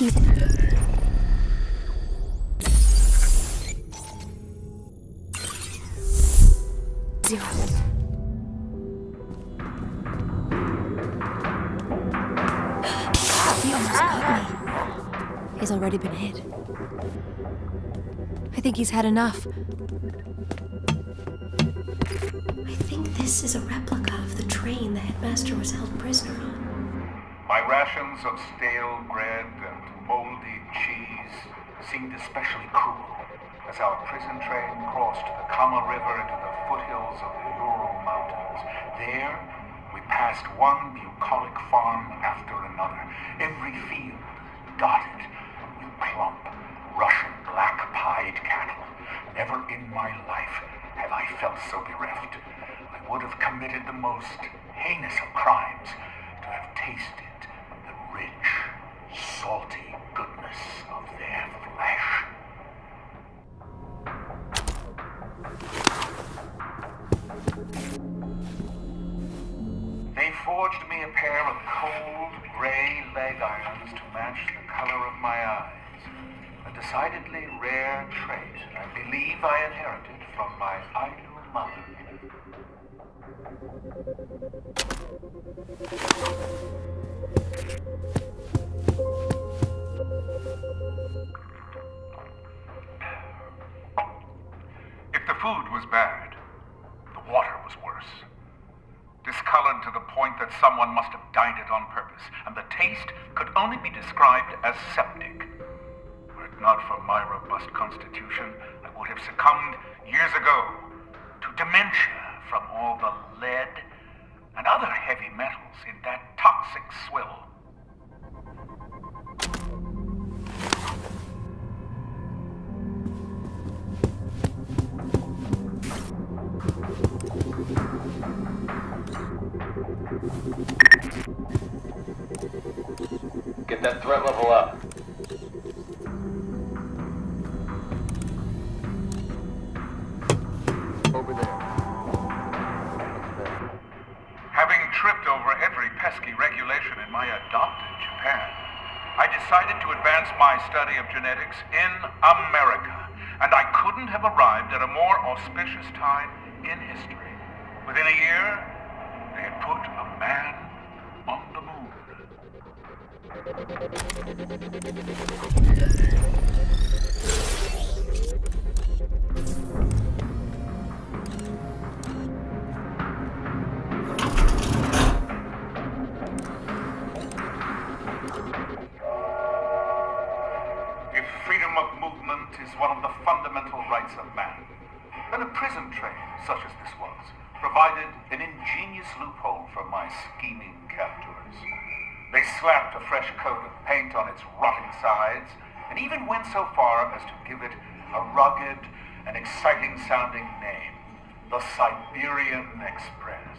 he's... Zero. He almost got me. He's already been hit. I think he's had enough. I think this is a replica of the train the headmaster was held prisoner on. My rations of stale bread and moldy cheese seemed especially cruel as our prison train crossed the Kama River into the foothills of the Ural Mountains. There, we passed one bucolic farm after another, every field dotted with plump Russian black-pied cattle. Never in my life have I felt so bereft. I would have committed the most heinous of crimes to have tasted the rich, salty goodness of their flesh. They forged me a pair of cold, gray leg irons to match the color of my eyes. A decidedly rare trait I believe I inherited from my idle mother. If the food was bad, the water was worse. Discolored to the point that someone must have dyed it on purpose, and the taste could only be described as septic. Were it not for my robust constitution, I would have succumbed years ago to dementia from all the lead and other heavy metals in that toxic swill. Get that threat level up. Over there. Having tripped over every pesky regulation in my adopted Japan, I decided to advance my study of genetics in America, and I couldn't have arrived at a more auspicious time in history. Within a year, they had put a man on the moon. If freedom of movement is one of the fundamental rights of man, then a prison train, such as this was, provided an ingenious loophole for my scheming captors. They slapped a fresh coat of paint on its rotting sides, and even went so far as to give it a rugged and exciting-sounding name, the Siberian Express.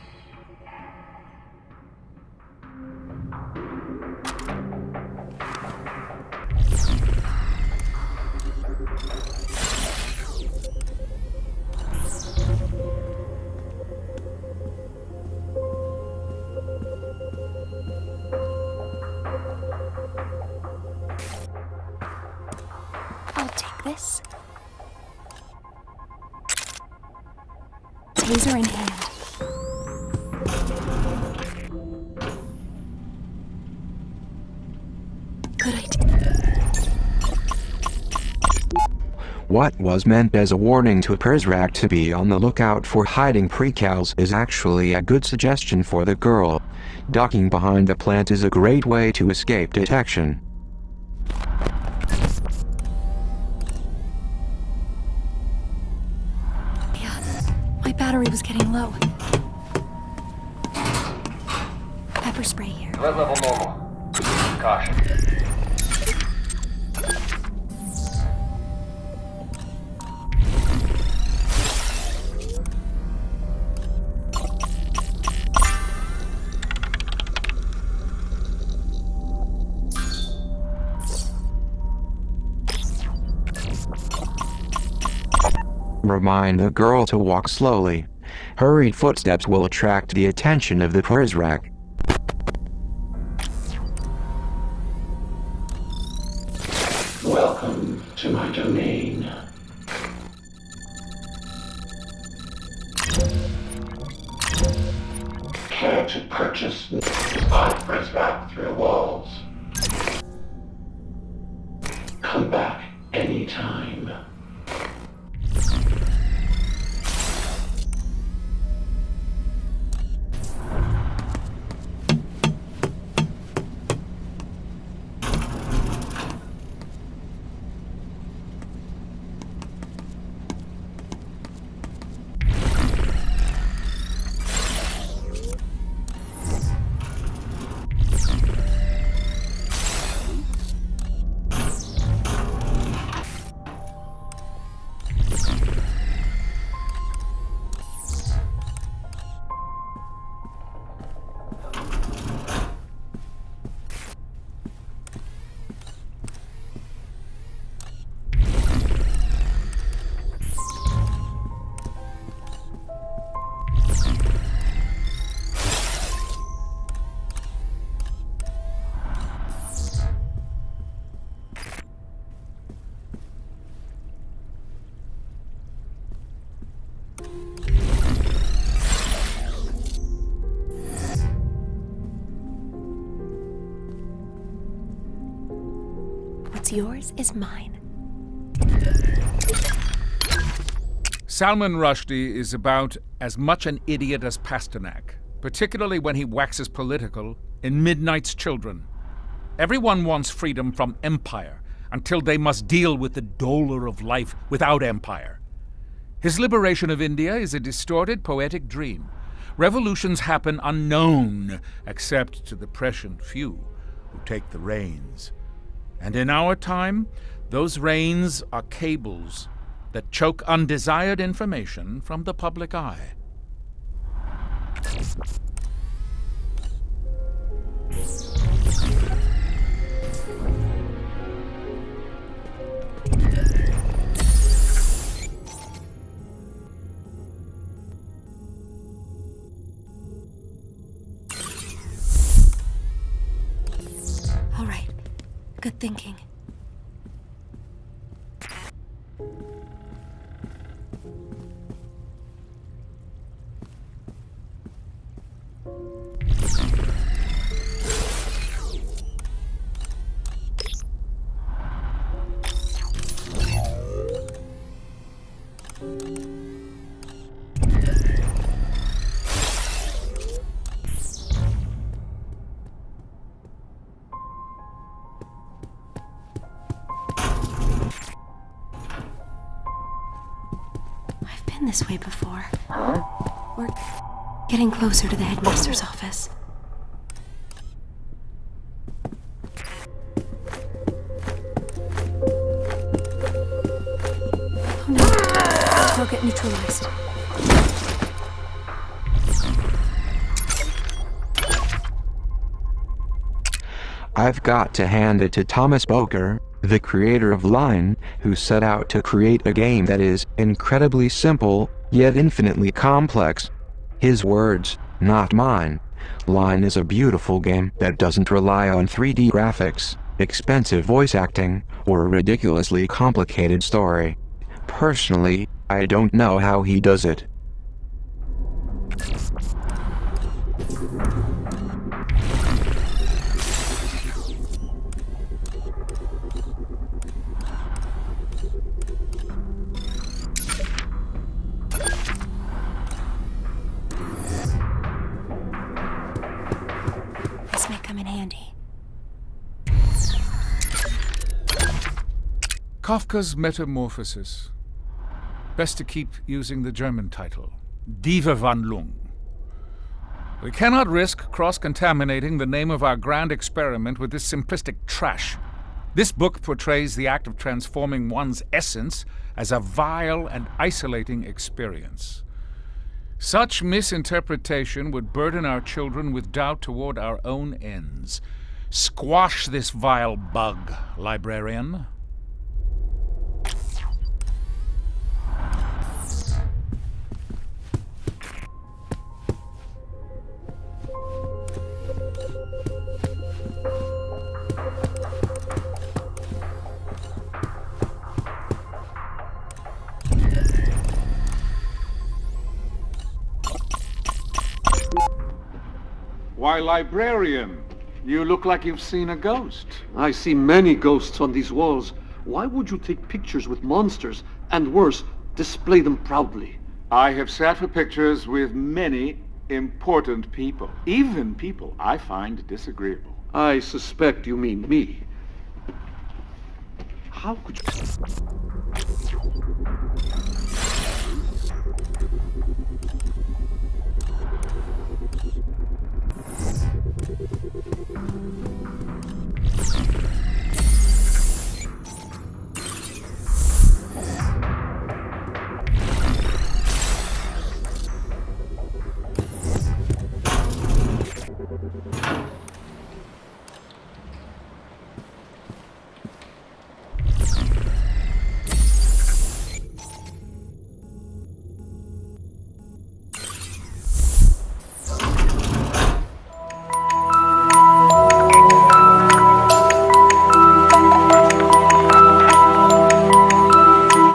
I'll take this. Taser in hand. Good idea. What was meant as a warning to Perzrak to be on the lookout for hiding precals is actually a good suggestion for the girl. Ducking behind the plant is a great way to escape detection. My battery was getting low. Pepper spray here. Threat level normal. Caution. Remind the girl to walk slowly. Hurried footsteps will attract the attention of the Perzrak. my domain. Care to purchase the Press back through walls. Come back anytime. What's yours is mine. Salman Rushdie is about as much an idiot as Pasternak, particularly when he waxes political in Midnight's Children. Everyone wants freedom from empire until they must deal with the dolor of life without empire. His liberation of India is a distorted poetic dream. Revolutions happen unknown, except to the prescient few who take the reins. And in our time, those reins are cables that choke undesired information from the public eye. All right. Good thinking. Been this way before. We're getting closer to the headmaster's office. Oh no. They'll get neutralized. I've got to hand it to Thomas Boker, the creator of Line, who set out to create a game that is incredibly simple, yet infinitely complex. His words, not mine. Line is a beautiful game that doesn't rely on 3D graphics, expensive voice acting, or a ridiculously complicated story. Personally, I don't know how he does it. This may come in handy. Kafka's Metamorphosis. Best to keep using the German title, Die Verwandlung. We cannot risk cross-contaminating the name of our grand experiment with this simplistic trash. This book portrays the act of transforming one's essence as a vile and isolating experience. Such misinterpretation would burden our children with doubt toward our own ends. Squash this vile bug, librarian. Why, librarian, you look like you've seen a ghost. I see many ghosts on these walls. Why would you take pictures with monsters, and worse, display them proudly? I have sat for pictures with many important people, even people I find disagreeable. I suspect you mean me. How could you...